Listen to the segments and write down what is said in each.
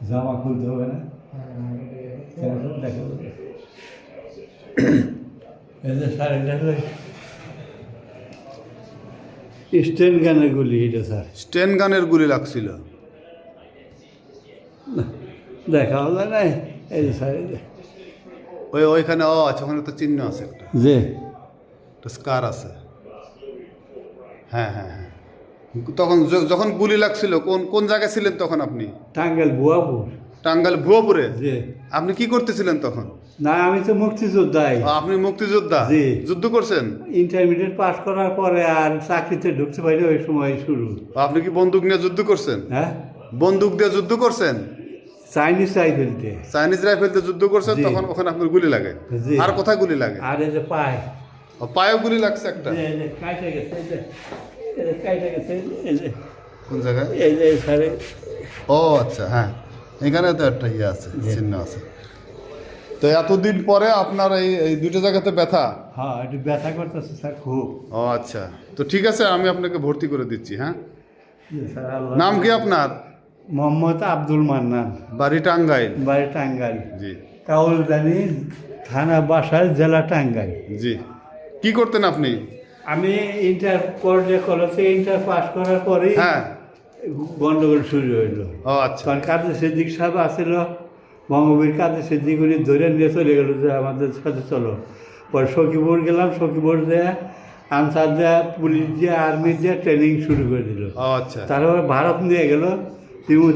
জামা খুলতে হবে না, দেখো এই যে স্যার এটা হলো স্টেন গানের গুলি। এটা স্যার স্টেন গানের গুলি লাগছিল। দেখা হলো না, এই যে স্যার এই যে ওইখানে আচ্ছা, ওখানে তো চিহ্ন আছে, একটা স্কার আছে। হ্যাঁ হ্যাঁ হ্যাঁ। তখন যখন গুলি লাগছিল কোন জায়গায় ছিলেন তখন আপনি? টাঙ্গাইল বুয়াপুর। টাঙ্গাইল ভুয়াপুরে? জি। আপনি কি করতেছিলেন তখন? না, আমি তো মুক্তিযোদ্ধাই। আপনি মুক্তিযোদ্ধা? জি। যুদ্ধ করছেন? ইন্টারমিডিয়েট পাস করার পরে আর চাকরিতে ঢুকতে পারি ওই সময় শুরু। আপনি কি বন্দুক নিয়ে যুদ্ধ করছেন? হ্যাঁ, বন্দুক দিয়ে যুদ্ধ করছেন? চাইনিজ রাইফেল দিয়ে। চাইনিজ রাইফেল দিয়ে যুদ্ধ করছেন, জি। তখন ওখানে আপনার গুলি লাগে? জি। আর কোথায় গুলি লাগে? আর এই যে পায়, পায়েও গুলি লাগছে একটা? এই যে কাইটে গেছে, এই যে কাইটে গেছে, এই যে কোন জায়গায়? এই যে স্যারে। ও আচ্ছা, হ্যাঁ, এখানে তো একটা ইয়ে আছে, চিহ্ন আছে। তো এতদিন পরে আপনার এই দুটো জায়গাতে ব্যথা? হ্যাঁ, একটু ব্যথা করতেছে স্যার খুব। ও আচ্ছা, তো ঠিক আছে, আমি আপনাকে ভর্তি করে দিচ্ছি। হ্যাঁ, জি স্যার। আল্লাহ। নাম কি আপনার? মোহাম্মদ আব্দুল মান্নান, বাড়ি টাঙ্গাইল? বাড়ি টাঙ্গাইল। জি। কাউলদানি থানা, বাসায়, জেলা টাঙ্গাইল। জি। কি করতেন আপনি? আমি ইন্টার কলেজে ইন্টার পাস করার পরেই হ্যাঁ। গন্ডগোল শুরু হইলো। ও আচ্ছা। কারণ কাজী সিদ্দিক সাহেব আসছিল, বঙ্গবীর কাজী সিদ্দিক, উনি ধরে নিয়ে চলে গেলো যে আমাদের সাথে চলো। পরে সখীপুর গেলাম, সখীপুর দিয়ে আনসার দিয়ে, পুলিশ দিয়ে, আর্মি দিয়ে ট্রেনিং শুরু করে দিল। ও আচ্ছা। তারপরে ভারত নিয়ে গেল,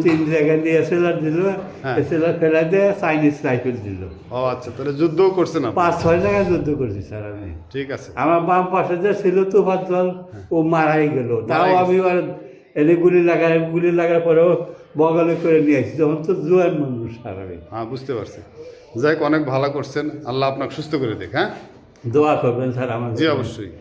তিন জায়গায় দিয়ে এসএলআর দিল, হ্যাঁ। এসএলআর ফেলা দিয়ে চাইনিজ রাইফেল দিল। ও আচ্ছা, তাহলে যুদ্ধও করছেন আপনি? 5-6 জায়গায় যুদ্ধ করছি স্যার আমি। ঠিক আছে। আমার বাম পাশে যে ছিল তোফার দল, ও মারাই গেল। তাও মারাই আমি আর এনে গুলি লাগার পরেও বগলে করে নিয়ে আসছি, তখন তো জোয়ান মানুষ স্যার আমি। হ্যাঁ, বুঝতে পারছি। যাই হোক, অনেক ভালো করছেন, আল্লাহ আপনাকে সুস্থ করে দেখ। হ্যাঁ, দোয়া করবেন স্যার আমার। জি অবশ্যই।